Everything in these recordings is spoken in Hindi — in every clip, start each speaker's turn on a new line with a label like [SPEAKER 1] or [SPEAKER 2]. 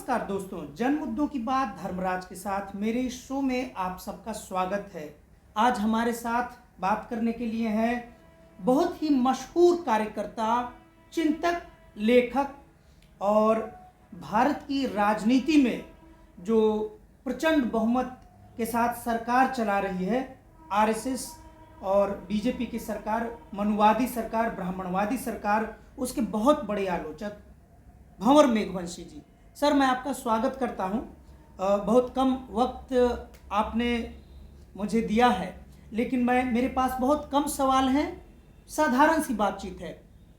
[SPEAKER 1] नमस्कार दोस्तों, जन मुद्दों की बात धर्मराज के साथ मेरे इस शो में आप सबका स्वागत है। आज हमारे साथ बात करने के लिए हैं बहुत ही मशहूर कार्यकर्ता, चिंतक, लेखक और भारत की राजनीति में जो प्रचंड बहुमत के साथ सरकार चला रही है, आरएसएस और बीजेपी की सरकार, मनुवादी सरकार, ब्राह्मणवादी सरकार, उसके बहुत बड़े आलोचक भंवर मेघवंशी जी। सर, मैं आपका स्वागत करता हूं। बहुत कम वक्त आपने मुझे दिया है, लेकिन मेरे पास बहुत कम सवाल हैं। साधारण सी बातचीत है।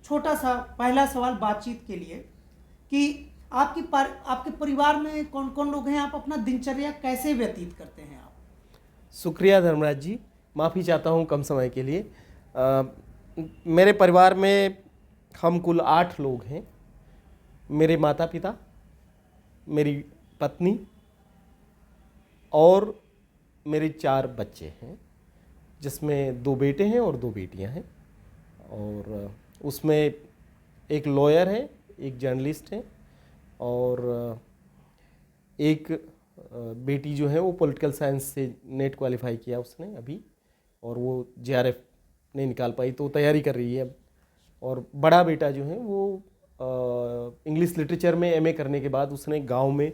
[SPEAKER 1] छोटा सा पहला सवाल बातचीत के लिए कि आपके परिवार में कौन कौन लोग हैं? आप अपना दिनचर्या कैसे व्यतीत करते हैं आप?
[SPEAKER 2] शुक्रिया धर्मराज जी, माफ़ी चाहता हूँ कम समय के लिए। मेरे परिवार में हम कुल 8 लोग हैं। मेरे माता पिता, मेरी पत्नी और मेरे 4 बच्चे हैं, जिसमें 2 बेटे हैं और 2 बेटियां हैं। और उसमें एक लॉयर है, एक जर्नलिस्ट है और एक बेटी जो है वो पॉलिटिकल साइंस से नेट क्वालिफाई किया उसने अभी, और वो जेआरएफ नहीं निकाल पाई तो तैयारी कर रही है अब। और बड़ा बेटा जो है वो इंग्लिश लिटरेचर में एमए करने के बाद उसने गांव में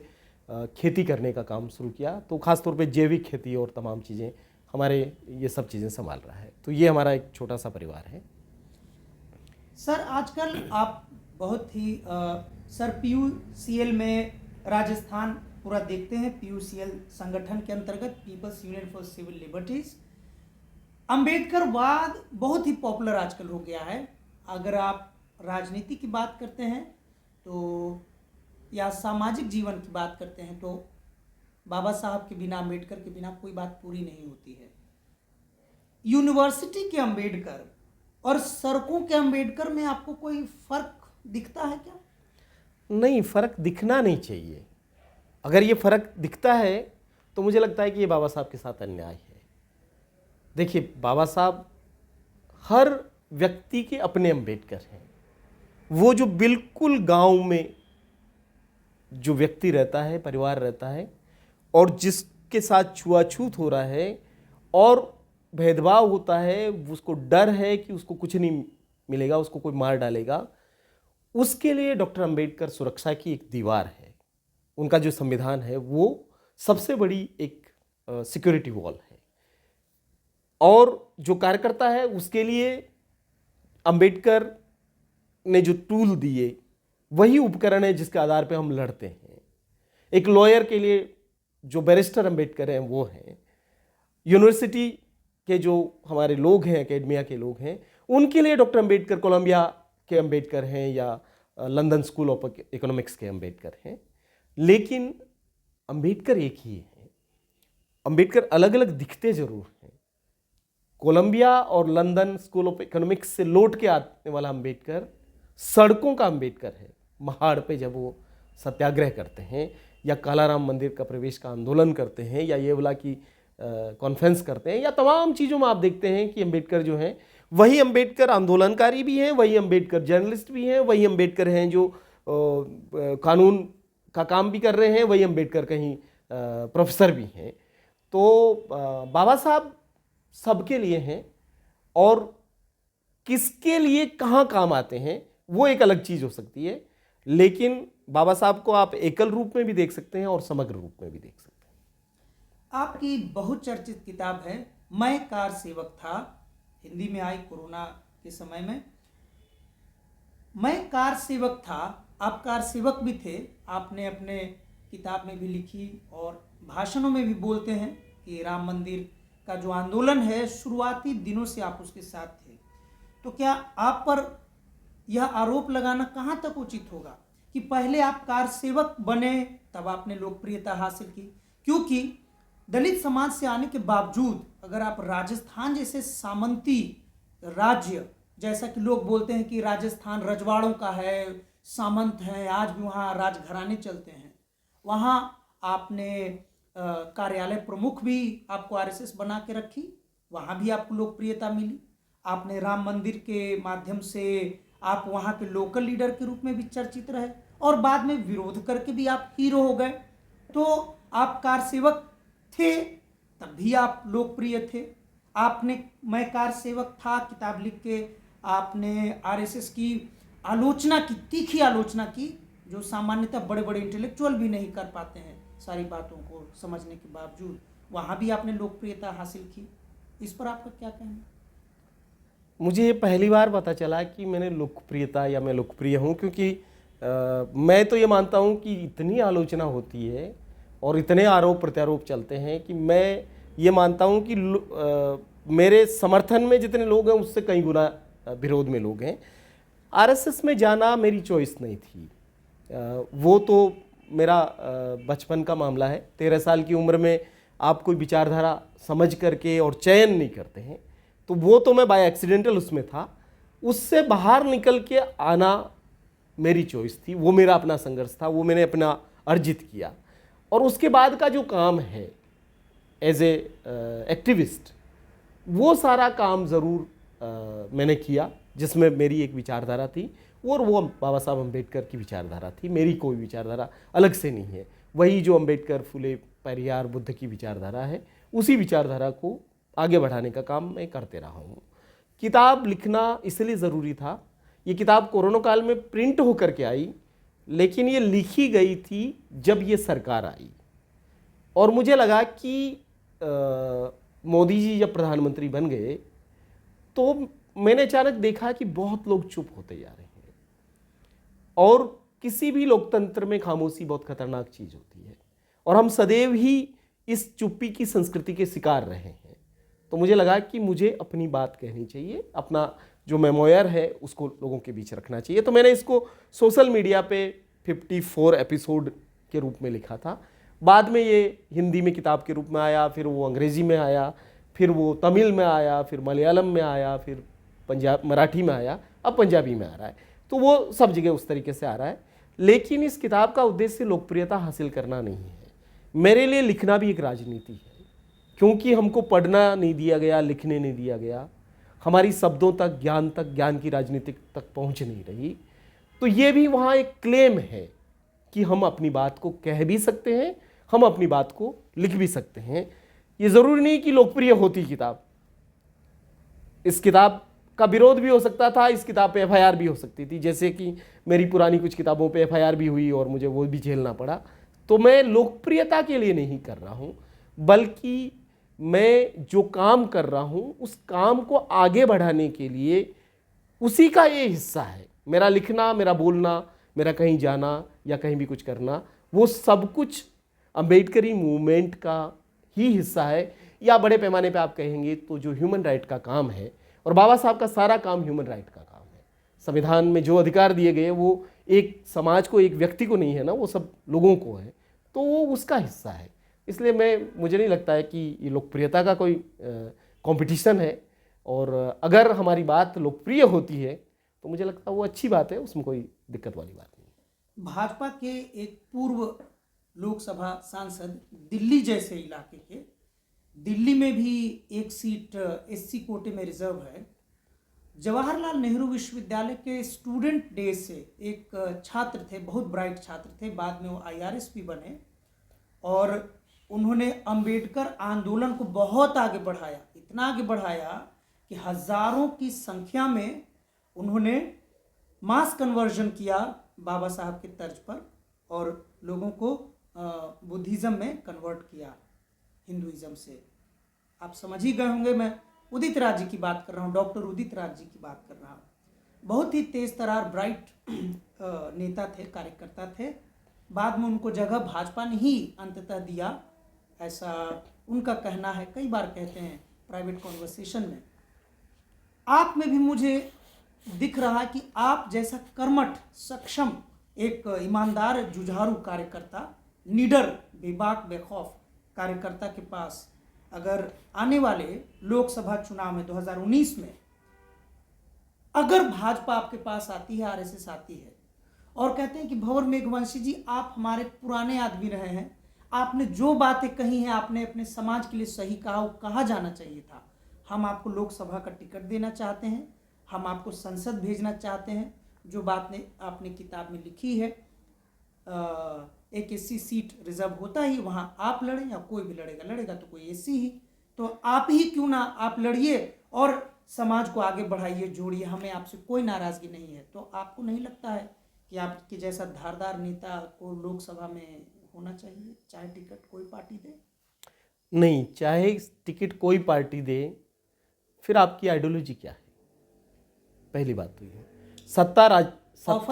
[SPEAKER 2] खेती करने का काम शुरू किया, तो ख़ास तौर पे जैविक खेती और तमाम चीज़ें हमारे ये सब चीज़ें संभाल रहा है। तो ये हमारा एक छोटा सा परिवार है।
[SPEAKER 1] सर, आजकल आप बहुत ही सर पीयूसीएल में राजस्थान पूरा देखते हैं। पीयूसीएल संगठन के अंतर्गत people's union for civil liberties, अंबेडकरवाद बहुत ही पॉपुलर आजकल हो गया है। अगर आप राजनीति की बात करते हैं तो या सामाजिक जीवन की बात करते हैं तो बाबा साहब के बिना, अंबेडकर के बिना कोई बात पूरी नहीं होती है। यूनिवर्सिटी के अंबेडकर और सड़कों के अंबेडकर में आपको कोई फर्क दिखता है क्या?
[SPEAKER 2] नहीं, फ़र्क दिखना नहीं चाहिए। अगर ये फ़र्क दिखता है तो मुझे लगता है कि ये बाबा साहब के साथ अन्याय है। देखिए, बाबा साहब हर व्यक्ति के अपने अंबेडकर हैं। वो जो बिल्कुल गांव में जो व्यक्ति रहता है, परिवार रहता है, और जिसके साथ छुआछूत हो रहा है और भेदभाव होता है, उसको डर है कि उसको कुछ नहीं मिलेगा, उसको कोई मार डालेगा, उसके लिए डॉक्टर अंबेडकर सुरक्षा की एक दीवार है। उनका जो संविधान है वो सबसे बड़ी एक सिक्योरिटी वॉल है। और जो कार्यकर्ता है उसके लिए अंबेडकर ने जो टूल दिए वही उपकरण है जिसके आधार पे हम लड़ते हैं। एक लॉयर के लिए जो बैरिस्टर अंबेडकर हैं वो हैं। यूनिवर्सिटी के जो हमारे लोग हैं, एकेडमिया के लोग हैं, उनके लिए डॉक्टर अंबेडकर कोलंबिया के अंबेडकर हैं या लंदन स्कूल ऑफ इकोनॉमिक्स के अंबेडकर हैं। लेकिन अंबेडकर एक ही है। अंबेडकर अलग अलग दिखते जरूर हैं। कोलंबिया और लंदन स्कूल ऑफ इकोनॉमिक्स से लौट के आने वाला अंबेडकर सड़कों का अंबेडकर है। महाड़ पे जब वो सत्याग्रह करते हैं या कालाराम मंदिर का प्रवेश का आंदोलन करते हैं या ये वाला की कॉन्फ्रेंस करते हैं या तमाम चीज़ों में आप देखते हैं कि अंबेडकर जो हैं वही अंबेडकर आंदोलनकारी भी हैं, वही अंबेडकर जर्नलिस्ट भी हैं, वही अंबेडकर हैं जो कानून का काम भी कर रहे हैं, वही अंबेडकर कहीं प्रोफेसर भी हैं। तो बाबा साहब सबके लिए हैं, और किसके लिए कहाँ काम आते हैं वो एक अलग चीज़ हो सकती है। लेकिन बाबा साहब को आप एकल रूप में भी देख सकते हैं और समग्र रूप में भी देख सकते हैं।
[SPEAKER 1] आपकी बहुचर्चित किताब है मैं कार सेवक था, हिंदी में आई कोरोना के समय में। मैं कार सेवक था, आप कार सेवक भी थे। आपने अपने किताब में भी लिखी और भाषणों में भी बोलते हैं कि राम मंदिर का जो आंदोलन है, शुरुआती दिनों से आप उसके साथ थे। तो क्या आप पर यह आरोप लगाना कहाँ तक उचित होगा कि पहले आप कार सेवक बने तब आपने लोकप्रियता हासिल की? क्योंकि दलित समाज से आने के बावजूद अगर आप राजस्थान जैसे सामंती राज्य, जैसा कि लोग बोलते हैं कि राजस्थान रजवाड़ों का है, सामंत हैं, आज भी वहाँ राजघराने चलते हैं, वहाँ आपने कार्यालय प्रमुख भी आपको आरएसएस बना के रखी, वहाँ भी आपको लोकप्रियता मिली। आपने राम मंदिर के माध्यम से आप वहाँ के लोकल लीडर के रूप में भी चर्चित रहे और बाद में विरोध करके भी आप हीरो हो गए। तो आप कार सेवक थे, तब भी आप लोकप्रिय थे। आपने मैं कार सेवक था किताब लिख के आपने आरएसएस की आलोचना की, तीखी आलोचना की, जो सामान्यतः बड़े बड़े इंटेलेक्चुअल भी नहीं कर पाते हैं सारी बातों को समझने के बावजूद। वहाँ भी आपने लोकप्रियता हासिल की। इस पर आपका क्या कहना?
[SPEAKER 2] मुझे ये पहली बार पता चला कि मैंने लोकप्रियता या मैं लोकप्रिय हूँ, क्योंकि मैं तो ये मानता हूँ कि इतनी आलोचना होती है और इतने आरोप प्रत्यारोप चलते हैं कि मैं ये मानता हूँ कि मेरे समर्थन में जितने लोग हैं उससे कई गुना विरोध में लोग हैं। आरएसएस में जाना मेरी चॉइस नहीं थी, वो तो मेरा बचपन का मामला है। 13 साल की उम्र में आप कोई विचारधारा समझ करके और चयन नहीं करते हैं, तो वो तो मैं बाय एक्सीडेंटल उसमें था। उससे बाहर निकल के आना मेरी चॉइस थी, वो मेरा अपना संघर्ष था, वो मैंने अपना अर्जित किया। और उसके बाद का जो काम है एज ए एक्टिविस्ट, वो सारा काम ज़रूर मैंने किया जिसमें मेरी एक विचारधारा थी, और वो बाबा साहब अम्बेडकर की विचारधारा थी। मेरी कोई विचारधारा अलग से नहीं है, वही जो अम्बेडकर, फुले, पेरियार, बुद्ध की विचारधारा है, उसी विचारधारा को आगे बढ़ाने का काम मैं करते रहा हूँ। किताब लिखना इसलिए ज़रूरी था, ये किताब कोरोना काल में प्रिंट होकर के आई, लेकिन ये लिखी गई थी जब ये सरकार आई, और मुझे लगा कि मोदी जी जब प्रधानमंत्री बन गए तो मैंने अचानक देखा कि बहुत लोग चुप होते जा रहे हैं, और किसी भी लोकतंत्र में खामोशी बहुत खतरनाक चीज़ होती है, और हम सदैव ही इस चुप्पी की संस्कृति के शिकार रहे हैं। तो मुझे लगा कि मुझे अपनी बात कहनी चाहिए, अपना जो मेमोयर है उसको लोगों के बीच रखना चाहिए। तो मैंने इसको सोशल मीडिया पे 54 एपिसोड के रूप में लिखा था। बाद में ये हिंदी में किताब के रूप में आया, फिर वो अंग्रेजी में आया, फिर वो तमिल में आया, फिर मलयालम में आया, फिर मराठी में आया, अब पंजाबी में आ रहा है। तो वो सब जगह उस तरीके से आ रहा है। लेकिन इस किताब का उद्देश्य लोकप्रियता हासिल करना नहीं है। मेरे लिए लिखना भी एक राजनीति है, क्योंकि हमको पढ़ना नहीं दिया गया, लिखने नहीं दिया गया, हमारी शब्दों तक, ज्ञान की राजनीतिक तक पहुंच नहीं रही। तो ये भी वहाँ एक क्लेम है कि हम अपनी बात को कह भी सकते हैं, हम अपनी बात को लिख भी सकते हैं। ये ज़रूरी नहीं कि लोकप्रिय होती किताब। इस किताब का विरोध भी हो सकता था, इस किताब पे एफआईआर भी हो सकती थी, जैसे कि मेरी पुरानी कुछ किताबों पे एफआईआर भी हुई और मुझे वो भी झेलना पड़ा। तो मैं लोकप्रियता के लिए नहीं कर रहा हूँ, बल्कि मैं जो काम कर रहा हूँ उस काम को आगे बढ़ाने के लिए उसी का ये हिस्सा है। मेरा लिखना, मेरा बोलना, मेरा कहीं जाना या कहीं भी कुछ करना, वो सब कुछ अम्बेडकरी मूवमेंट का ही हिस्सा है, या बड़े पैमाने पे आप कहेंगे तो जो ह्यूमन राइट का काम है। और बाबा साहब का सारा काम ह्यूमन राइट का काम है। संविधान में जो अधिकार दिए गए वो एक समाज को, एक व्यक्ति को नहीं है ना, वो सब लोगों को है, तो वो उसका हिस्सा है। इसलिए मुझे नहीं लगता है कि ये लोकप्रियता का कोई कंपटीशन है, और अगर हमारी बात लोकप्रिय होती है तो मुझे लगता है वो अच्छी बात है, उसमें कोई दिक्कत वाली बात नहीं।
[SPEAKER 1] भाजपा के एक पूर्व लोकसभा सांसद, दिल्ली जैसे इलाके के, दिल्ली में भी एक सीट एससी कोटे में रिजर्व है। जवाहरलाल नेहरू विश्वविद्यालय के स्टूडेंट डेज से एक छात्र थे, बहुत ब्राइट छात्र थे, बाद में वो आईआरएस भी बने, और उन्होंने अंबेडकर आंदोलन को बहुत आगे बढ़ाया, इतना आगे बढ़ाया कि हजारों की संख्या में उन्होंने मास कन्वर्जन किया बाबा साहब के तर्ज पर, और लोगों को बुद्धिज़्म में कन्वर्ट किया, हिंदुइज्म से। आप समझ ही गए होंगे मैं उदित राज जी की बात कर रहा हूँ, डॉक्टर उदित राज जी की बात कर रहा हूँ। बहुत ही तेज तरार ब्राइट नेता थे, कार्यकर्ता थे। बाद में उनको जगह भाजपा ने ही अंततः दिया, ऐसा उनका कहना है, कई बार कहते हैं प्राइवेट कॉन्वर्सेशन में। आप में भी मुझे दिख रहा है कि आप जैसा कर्मठ, सक्षम, एक ईमानदार, जुझारू कार्यकर्ता, निडर, बेबाक, बेखौफ कार्यकर्ता के पास अगर आने वाले लोकसभा चुनाव में 2019 में अगर भाजपा आपके पास आती है, आरएसएस आती है, और कहते हैं कि भंवर मेघवंशी जी आप हमारे पुराने आदमी रहे हैं, आपने जो बातें कही हैं आपने अपने समाज के लिए सही कहा, वो कहा जाना चाहिए था, हम आपको लोकसभा का टिकट देना चाहते हैं, हम आपको संसद भेजना चाहते हैं। जो बात ने आपने किताब में लिखी है, एक एससी सीट रिजर्व होता ही, वहाँ आप लड़ें या कोई भी लड़ेगा तो कोई एससी ही, तो आप ही क्यों ना आप लड़िए और समाज को आगे बढ़ाइए, जोड़िए। हमें आपसे कोई नाराज़गी नहीं है। तो आपको नहीं लगता है कि आपके जैसा धारदार नेता को लोकसभा में होना चाहिए, चाहे टिकट कोई पार्टी दे?
[SPEAKER 2] नहीं, चाहे टिकट कोई पार्टी दे, फिर आपकी आइडियोलॉजी क्या है? पहली बात तो ये सत्ता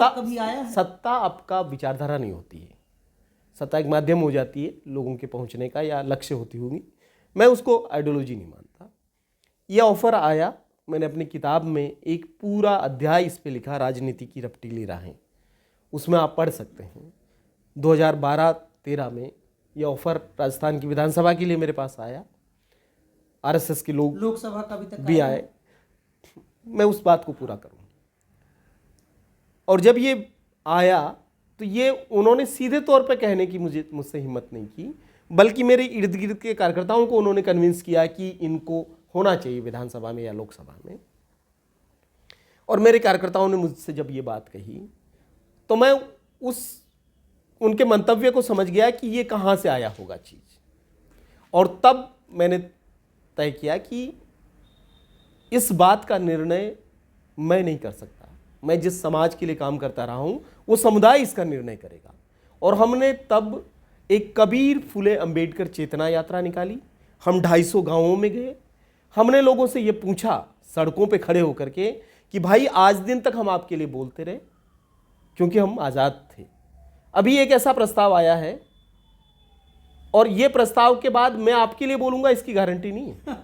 [SPEAKER 1] कभी आया है?
[SPEAKER 2] सत्ता आपका विचारधारा नहीं होती है। सत्ता एक माध्यम हो जाती है लोगों के पहुंचने का, या लक्ष्य होती होगी। मैं उसको आइडियोलॉजी नहीं मानता। यह ऑफर आया, मैंने अपनी किताब में एक पूरा अध्याय इस पे लिखा, राजनीति की रपटीली राहें। उसमें आप पढ़ सकते हैं। 2012-13 में यह ऑफर राजस्थान की विधानसभा के लिए मेरे पास आया। आरएसएस के लोग
[SPEAKER 1] लोकसभा का अभी तक
[SPEAKER 2] भी आए। मैं उस बात को पूरा करूं। और जब ये आया तो ये उन्होंने सीधे तौर पे कहने की मुझसे हिम्मत नहीं की, बल्कि मेरे इर्द गिर्द के कार्यकर्ताओं को उन्होंने कन्विंस किया कि इनको होना चाहिए विधानसभा में या लोकसभा में। और मेरे कार्यकर्ताओं ने मुझसे जब ये बात कही तो मैं उनके मंतव्य को समझ गया कि ये कहाँ से आया होगा चीज़। और तब मैंने तय किया कि इस बात का निर्णय मैं नहीं कर सकता। मैं जिस समाज के लिए काम करता रहा हूँ वो समुदाय इसका निर्णय करेगा। और हमने तब एक कबीर फुले अंबेडकर चेतना यात्रा निकाली। हम 250 गांवों में गए। हमने लोगों से ये पूछा सड़कों पे खड़े होकर के कि भाई आज दिन तक हम आपके लिए बोलते रहे क्योंकि हम आज़ाद थे। अभी एक ऐसा प्रस्ताव आया है और ये प्रस्ताव के बाद मैं आपके लिए बोलूँगा इसकी गारंटी नहीं है।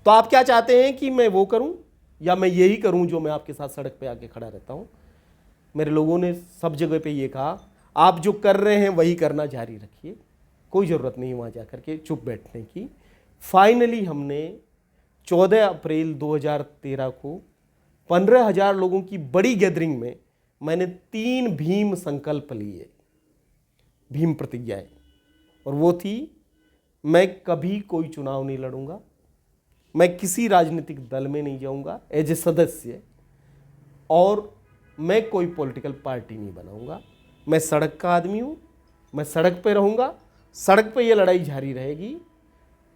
[SPEAKER 2] तो आप क्या चाहते हैं कि मैं वो करूँ या मैं यही करूँ जो मैं आपके साथ सड़क पे आके खड़ा रहता हूँ? मेरे लोगों ने सब जगह पे ये कहा, आप जो कर रहे हैं वही करना जारी रखिए, कोई ज़रूरत नहीं वहाँ जा कर के चुप बैठने की। फाइनली हमने 14 अप्रैल 2013 को 15,000 लोगों की बड़ी गैदरिंग में मैंने 3 भीम संकल्प लिए, भीम प्रतिज्ञाएं। और वो थी, मैं कभी कोई चुनाव नहीं लड़ूंगा, मैं किसी राजनीतिक दल में नहीं जाऊंगा एज ए सदस्य, और मैं कोई पॉलिटिकल पार्टी नहीं बनाऊंगा। मैं सड़क का आदमी हूँ, मैं सड़क पे रहूँगा, सड़क पे ये लड़ाई जारी रहेगी।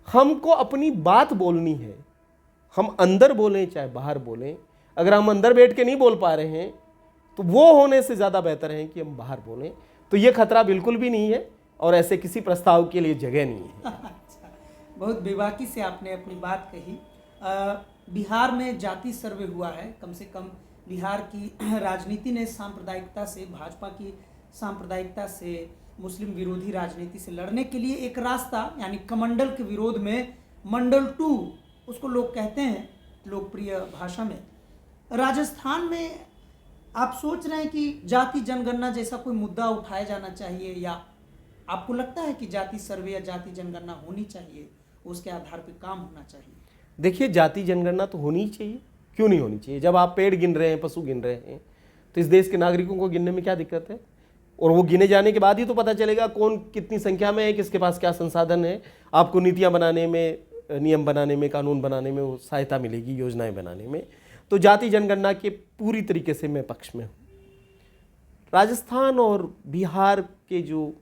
[SPEAKER 2] हमको अपनी बात बोलनी है, हम अंदर बोलें चाहे बाहर बोलें। अगर हम अंदर बैठ के नहीं बोल पा रहे हैं तो वो होने से ज़्यादा बेहतर है कि हम बाहर बोलें। तो ये खतरा बिल्कुल भी नहीं है और ऐसे किसी प्रस्ताव के लिए जगह नहीं है।
[SPEAKER 1] अच्छा, बहुत बेबाकी से आपने अपनी बात कही। बिहार में जाति सर्वे हुआ है। कम से कम बिहार की राजनीति ने सांप्रदायिकता से, भाजपा की सांप्रदायिकता से, मुस्लिम विरोधी राजनीति से लड़ने के लिए एक रास्ता, यानी कमंडल के विरोध में मंडल 2 उसको लोग कहते हैं लोकप्रिय भाषा में। राजस्थान में आप सोच रहे हैं कि जाति जनगणना जैसा कोई मुद्दा उठाया जाना चाहिए, या आपको लगता है कि जाति सर्वे या जाति जनगणना होनी चाहिए, उसके आधार पर काम होना चाहिए?
[SPEAKER 2] देखिए, जाति जनगणना तो होनी ही चाहिए, क्यों नहीं होनी चाहिए? जब आप पेड़ गिन रहे हैं, पशु गिन रहे हैं, तो इस देश के नागरिकों को गिनने में क्या दिक्कत है? और वो गिने जाने के बाद ही तो पता चलेगा कौन कितनी संख्या में है, किसके पास क्या संसाधन है। आपको नीतियाँ बनाने में, नियम बनाने में, कानून बनाने में वो सहायता मिलेगी, योजनाएं बनाने में। तो जाति जनगणना के पूरी तरीके से मैं पक्ष में हूँ। राजस्थान और बिहार के जो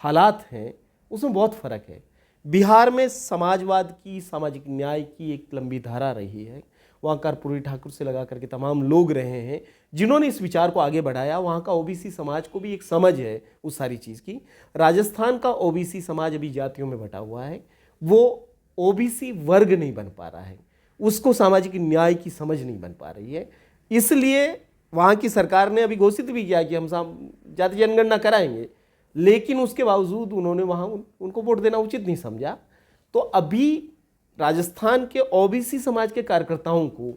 [SPEAKER 2] हालात हैं उसमें बहुत फ़र्क है। बिहार में समाजवाद की, सामाजिक न्याय की एक लंबी धारा रही है। वहाँ कर्पूरी ठाकुर से लगा करके तमाम लोग रहे हैं जिन्होंने इस विचार को आगे बढ़ाया। वहाँ का ओबीसी समाज को भी एक समझ है उस सारी चीज़ की। राजस्थान का ओबीसी समाज अभी जातियों में बटा हुआ है, वो ओबीसी वर्ग नहीं बन पा रहा है, उसको सामाजिक न्याय की समझ नहीं बन पा रही है। इसलिए वहाँ की सरकार ने अभी घोषित भी किया कि हम जाति जनगणना कराएंगे, लेकिन उसके बावजूद उन्होंने वहाँ उनको वोट देना उचित नहीं समझा। तो अभी राजस्थान के ओबीसी समाज के कार्यकर्ताओं को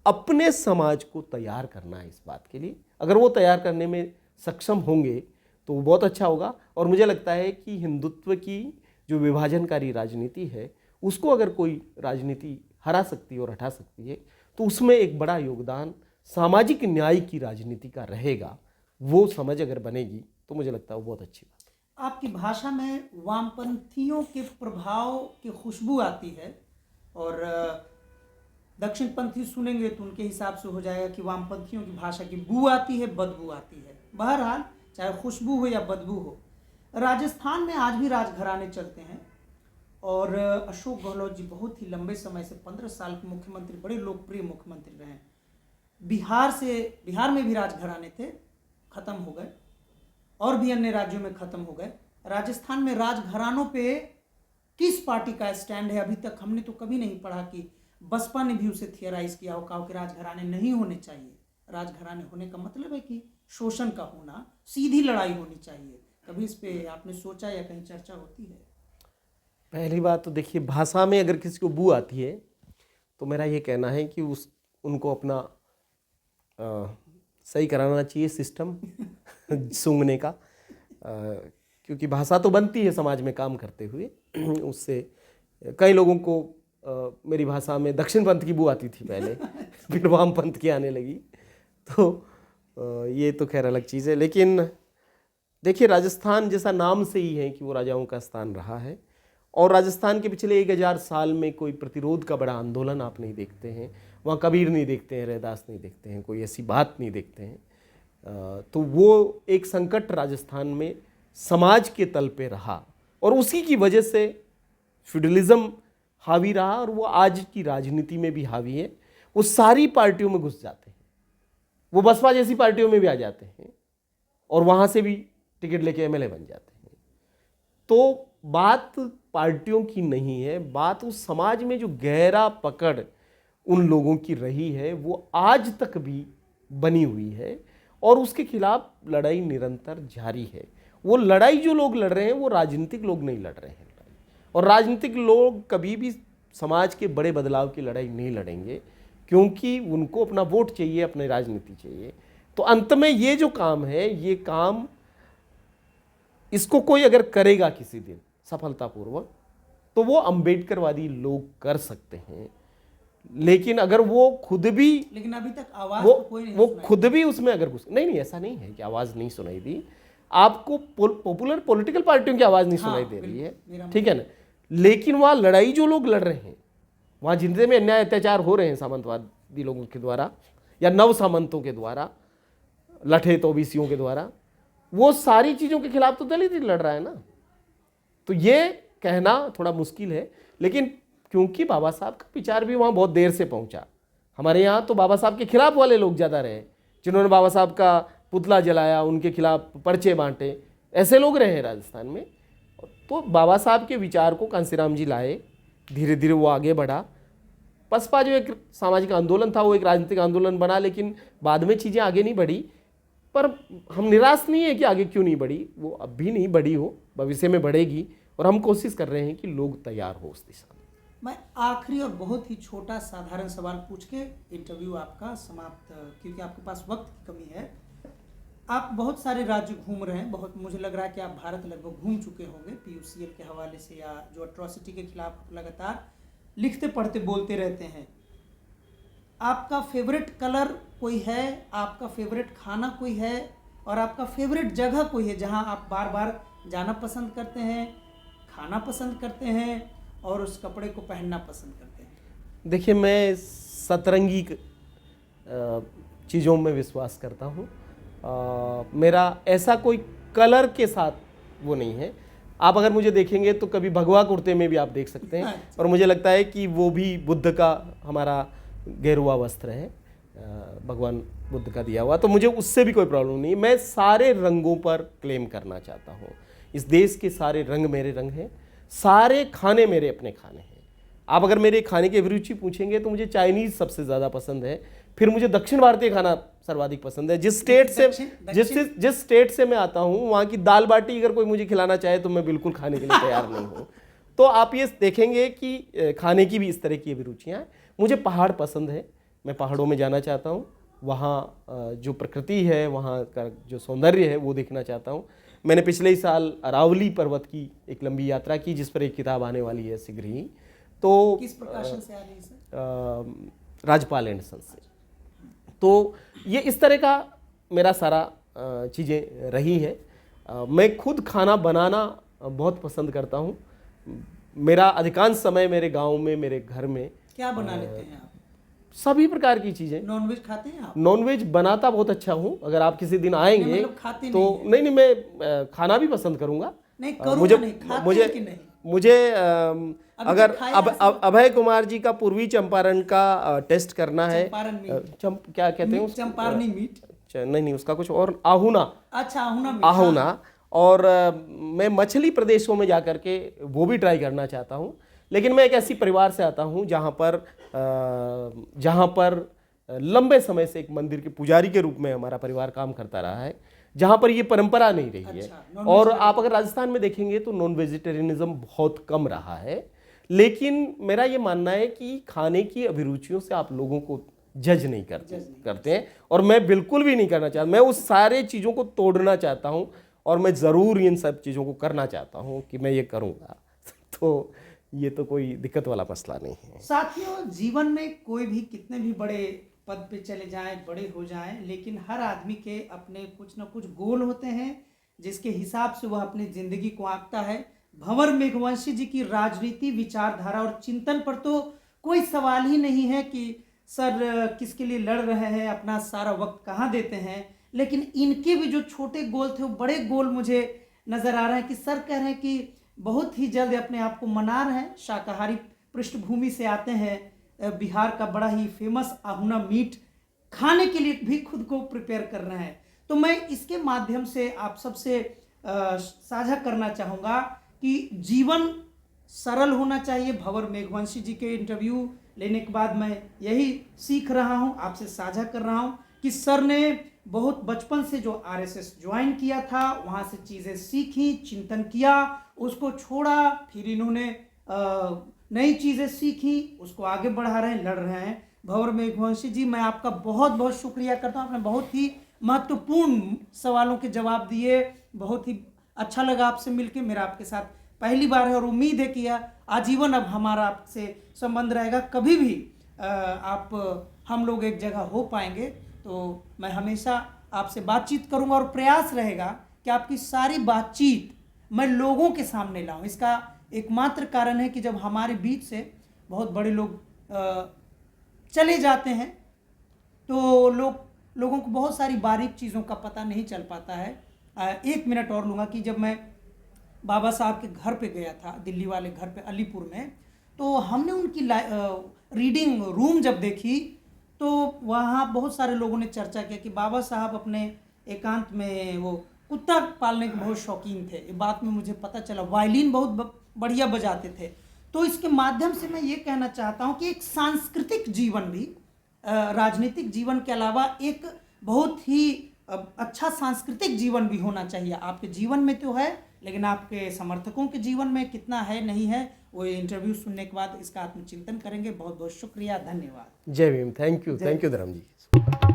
[SPEAKER 2] अपने समाज को तैयार करना है इस बात के लिए। अगर वो तैयार करने में सक्षम होंगे तो वो बहुत अच्छा होगा। और मुझे लगता है कि हिंदुत्व की जो विभाजनकारी राजनीति है उसको अगर कोई राजनीति हरा सकती है और हटा सकती है तो उसमें एक बड़ा योगदान सामाजिक न्याय की राजनीति का रहेगा। वो समझ अगर बनेगी तो मुझे लगता है वो बहुत अच्छी बात है।
[SPEAKER 1] आपकी भाषा में वामपंथियों के प्रभाव की खुशबू आती है, और दक्षिणपंथी सुनेंगे तो उनके हिसाब से हो जाएगा कि वामपंथियों की भाषा की बू आती है, बदबू आती है। बहरहाल चाहे खुशबू हो या बदबू हो, राजस्थान में आज भी राजघराने चलते हैं। और अशोक गहलोत जी बहुत ही लंबे समय से 15 साल के मुख्यमंत्री, बड़े लोकप्रिय मुख्यमंत्री रहे। बिहार में भी राजघराने थे, खत्म हो गए, और भी अन्य राज्यों में खत्म हो गए। राजस्थान में राजघरानों पे किस पार्टी का स्टैंड है, अभी तक हमने तो कभी नहीं पढ़ा कि बसपा ने भी उसे थियराइज किया हो, कहा कि राजघराने नहीं होने चाहिए। राजघराने होने का मतलब है कि शोषण का होना, सीधी लड़ाई होनी चाहिए। कभी इस पे आपने सोचा या कहीं चर्चा होती है?
[SPEAKER 2] पहली बात तो देखिए, भाषा में अगर किसी को बू आती है तो मेरा ये कहना है कि उनको अपना सही कराना चाहिए सिस्टम सूंघने का, क्योंकि भाषा तो बनती है समाज में काम करते हुए। उससे कई लोगों को मेरी भाषा में दक्षिण पंथ की बू आती थी पहले, फिर वाम पंथ की आने लगी। तो ये तो खैर अलग चीज़ है। लेकिन देखिए, राजस्थान जैसा नाम से ही है कि वो राजाओं का स्थान रहा है, और राजस्थान के पिछले 1000 साल में कोई प्रतिरोध का बड़ा आंदोलन आप नहीं देखते हैं। वहाँ कबीर नहीं देखते हैं, रैदास नहीं देखते हैं, कोई ऐसी बात नहीं देखते हैं। तो वो एक संकट राजस्थान में समाज के तल पे रहा, और उसी की वजह से फ्यूडलिज्म हावी रहा, और वो आज की राजनीति में भी हावी है। वो सारी पार्टियों में घुस जाते हैं, वो बसपा जैसी पार्टियों में भी आ जाते हैं, और वहाँ से भी टिकट लेके एमएलए बन जाते हैं। तो बात पार्टियों की नहीं है, बात उस समाज में जो गहरा पकड़ उन लोगों की रही है वो आज तक भी बनी हुई है, और उसके खिलाफ लड़ाई निरंतर जारी है। वो लड़ाई जो लोग लड़ रहे हैं वो राजनीतिक लोग नहीं लड़ रहे हैं, और राजनीतिक लोग कभी भी समाज के बड़े बदलाव की लड़ाई नहीं लड़ेंगे, क्योंकि उनको अपना वोट चाहिए, अपनी राजनीति चाहिए। तो अंत में ये जो काम है, ये काम इसको कोई अगर करेगा किसी दिन सफलतापूर्वक, तो वो अम्बेडकरवादी लोग कर सकते हैं। लेकिन अगर वो खुद भी,
[SPEAKER 1] लेकिन अभी तक आवाज तो कोई नहीं
[SPEAKER 2] वो खुद भी उसमें अगर घुस, नहीं, ऐसा नहीं है कि आवाज़ नहीं सुनाई दी। आपको पॉपुलर पॉलिटिकल पार्टियों की आवाज़ नहीं सुनाई दे रही है, ठीक है ना। लेकिन वहाँ लड़ाई जो लोग लड़ रहे हैं, वहाँ जिंदगी में अन्याय अत्याचार हो रहे हैं सामंतवादी लोगों के द्वारा या नव सामंतों के द्वारा, लठे तो ओबीसियों के द्वारा, वो सारी चीज़ों के खिलाफ तो दलित ही लड़ रहा है ना। तो ये कहना थोड़ा मुश्किल है, लेकिन क्योंकि बाबा साहब का विचार भी वहाँ बहुत देर से पहुँचा। हमारे यहाँ तो बाबा साहब के खिलाफ वाले लोग ज़्यादा रहे, जिन्होंने बाबा साहब का पुतला जलाया, उनके खिलाफ पर्चे बांटे, ऐसे लोग रहे हैं राजस्थान में। तो बाबा साहब के विचार को कांसीराम जी लाए, धीरे धीरे वो आगे बढ़ा। बसपा जो एक सामाजिक आंदोलन था वो एक राजनीतिक आंदोलन बना, लेकिन बाद में चीज़ें आगे नहीं बढ़ी। पर हम निराश नहीं है कि आगे क्यों नहीं बढ़ी, वो अब भी नहीं बढ़ी हो, भविष्य में बढ़ेगी, और हम कोशिश कर रहे हैं कि लोग तैयार हो उस दिशा में।
[SPEAKER 1] मैं आखिरी और बहुत ही छोटा साधारण सवाल पूछ के इंटरव्यू आपका समाप्त, क्योंकि आपके पास वक्त की कमी है। आप बहुत सारे राज्य घूम रहे हैं, बहुत, मुझे लग रहा है कि आप भारत लगभग घूम चुके होंगे पीयूसीएल के हवाले से, या जो अट्रॉसिटी के खिलाफ लगातार लिखते पढ़ते बोलते रहते हैं। आपका फेवरेट कलर कोई है, आपका फेवरेट खाना कोई है, और आपका फेवरेट जगह कोई है जहां आप बार बार जाना पसंद करते हैं, खाना पसंद करते हैं, और उस कपड़े को पहनना पसंद करते हैं?
[SPEAKER 2] देखिए, मैं सतरंगी चीज़ों में विश्वास करता हूँ। मेरा ऐसा कोई कलर के साथ वो नहीं है। आप अगर मुझे देखेंगे तो कभी भगवा कुर्ते में भी आप देख सकते हैं, और मुझे लगता है कि वो भी बुद्ध का हमारा गेरुआ वस्त्र है, भगवान बुद्ध का दिया हुआ, तो मुझे उससे भी कोई प्रॉब्लम नहीं। मैं सारे रंगों पर क्लेम करना चाहता हूँ। इस देश के सारे रंग मेरे रंग हैं, सारे खाने मेरे अपने खाने हैं। आप अगर मेरे खाने की अभिरुचि पूछेंगे तो मुझे चाइनीज़ सबसे ज़्यादा पसंद है, फिर मुझे दक्षिण भारतीय खाना सर्वाधिक पसंद है। जिस स्टेट से मैं आता हूँ, वहाँ की दाल बाटी अगर कोई मुझे खिलाना चाहे तो मैं बिल्कुल खाने के लिए तैयार नहीं हूँ। तो आप ये देखेंगे कि खाने की भी इस तरह की अभिरुचियाँ हैं। मुझे पहाड़ पसंद है, मैं पहाड़ों में जाना चाहता हूँ, वहाँ जो प्रकृति है, वहाँ का जो सौंदर्य है वो देखना चाहता हूँ। मैंने पिछले ही साल अरावली पर्वत की एक लंबी यात्रा की, जिस पर एक किताब आने वाली है शीघ्र ही। तो
[SPEAKER 1] किस प्रकाशन से आ रही है सर?
[SPEAKER 2] राजपाल एंड सन्स से। तो ये इस तरह का मेरा सारा चीज़ें रही है। मैं खुद खाना बनाना बहुत पसंद करता हूँ। मेरा अधिकांश समय मेरे गांव में, मेरे घर में।
[SPEAKER 1] क्या बना लेते हैं आप?
[SPEAKER 2] सभी प्रकार की चीज़ें।
[SPEAKER 1] नॉनवेज खाते हैं आप?
[SPEAKER 2] नॉनवेज बनाता बहुत अच्छा हूँ, अगर आप किसी दिन आएंगे
[SPEAKER 1] मतलब खाते
[SPEAKER 2] तो नहीं, मैं खाना भी पसंद करूँगा।
[SPEAKER 1] नहीं करूँगा नहीं, खाते हैं कि नहीं?
[SPEAKER 2] मुझे
[SPEAKER 1] अभी
[SPEAKER 2] अगर
[SPEAKER 1] तक खाया
[SPEAKER 2] अभय कुमार जी का पूर्वी चंपारण का टेस्ट करना है।
[SPEAKER 1] चंपारण मीट,
[SPEAKER 2] क्या कहते हैं उसको?
[SPEAKER 1] चंपारनी मीट।
[SPEAKER 2] नहीं, उसका कुछ और, आहूना।
[SPEAKER 1] अच्छा, आहूना मीट।
[SPEAKER 2] आहूना। और मैं मछली प्रदेशों में जाकर के वो भी ट्राई करना चाहता हूँ। लेकिन मैं एक ऐसी परिवार से आता हूँ जहाँ पर लंबे समय से एक मंदिर के पुजारी के रूप में हमारा परिवार काम करता रहा है, जहाँ पर ये परंपरा नहीं रही है।
[SPEAKER 1] अच्छा,
[SPEAKER 2] और आप अगर राजस्थान में देखेंगे तो नॉन वेजिटेरियनिज्म बहुत कम रहा है। लेकिन मेरा ये मानना है कि खाने की अभिरुचियों से आप लोगों को जज नहीं करते हैं, और मैं बिल्कुल भी नहीं करना चाहता। मैं उस सारे चीज़ों को तोड़ना चाहता हूँ, और मैं ज़रूर इन सब चीज़ों को करना चाहता हूँ कि मैं ये करूँगा। तो ये तो कोई दिक्कत वाला मसला नहीं है।
[SPEAKER 1] साथियों, जीवन में कोई भी कितने भी बड़े पद पे चले जाएं, बड़े हो जाएं, लेकिन हर आदमी के अपने कुछ ना कुछ गोल होते हैं जिसके हिसाब से वह अपनी जिंदगी को आंकता है। भंवर मेघवंशी जी की राजनीति, विचारधारा और चिंतन पर तो कोई सवाल ही नहीं है कि सर किसके लिए लड़ रहे हैं, अपना सारा वक्त कहाँ देते हैं। लेकिन इनके भी जो छोटे गोल थे वो बड़े गोल मुझे नजर आ रहे हैं कि सर कह रहे हैं कि बहुत ही जल्द अपने आप को मना रहे हैं। शाकाहारी पृष्ठभूमि से आते हैं, बिहार का बड़ा ही फेमस आहूना मीट खाने के लिए भी खुद को प्रिपेयर कर रहे हैं। तो मैं इसके माध्यम से आप सबसे साझा करना चाहूँगा कि जीवन सरल होना चाहिए। भंवर मेघवंशी जी के इंटरव्यू लेने के बाद मैं यही सीख रहा हूँ, आपसे साझा कर रहा हूँ कि सर ने बहुत बचपन से जो आरएसएस ज्वाइन किया था, वहाँ से चीज़ें सीखी, चिंतन किया, उसको छोड़ा, फिर इन्होंने नई चीज़ें सीखी, उसको आगे बढ़ा रहे हैं, लड़ रहे हैं। भंवर मेघवंशी जी, मैं आपका बहुत बहुत शुक्रिया करता हूँ। आपने बहुत ही महत्वपूर्ण सवालों के जवाब दिए, बहुत ही अच्छा लगा आपसे मिलके। मेरा आपके साथ पहली बार है और उम्मीद है कि आजीवन अब हमारा आपसे संबंध रहेगा। कभी भी आप हम लोग एक जगह हो पाएंगे तो मैं हमेशा आपसे बातचीत करूंगा, और प्रयास रहेगा कि आपकी सारी बातचीत मैं लोगों के सामने लाऊं। इसका एकमात्र कारण है कि जब हमारे बीच से बहुत बड़े लोग चले जाते हैं तो लोगों को बहुत सारी बारीक चीज़ों का पता नहीं चल पाता है। 1 मिनट और लूँगा कि जब मैं बाबा साहब के घर पे गया था, दिल्ली वाले घर पे अलीपुर में, तो हमने उनकी रीडिंग रूम जब देखी तो वहाँ बहुत सारे लोगों ने चर्चा किया कि बाबा साहब अपने एकांत में वो कुत्ता पालने के बहुत शौकीन थे। ये बात में मुझे पता चला। वायलिन बहुत बढ़िया बजाते थे। तो इसके माध्यम से मैं ये कहना चाहता हूँ कि एक सांस्कृतिक जीवन भी, राजनीतिक जीवन के अलावा एक बहुत ही अच्छा सांस्कृतिक जीवन भी होना चाहिए। आपके जीवन में तो है, लेकिन आपके समर्थकों के जीवन में कितना है नहीं है, वो इंटरव्यू सुनने के बाद इसका आत्मचिंतन करेंगे। बहुत बहुत शुक्रिया, धन्यवाद।
[SPEAKER 2] जय भीम। थैंक यू धर्म जी।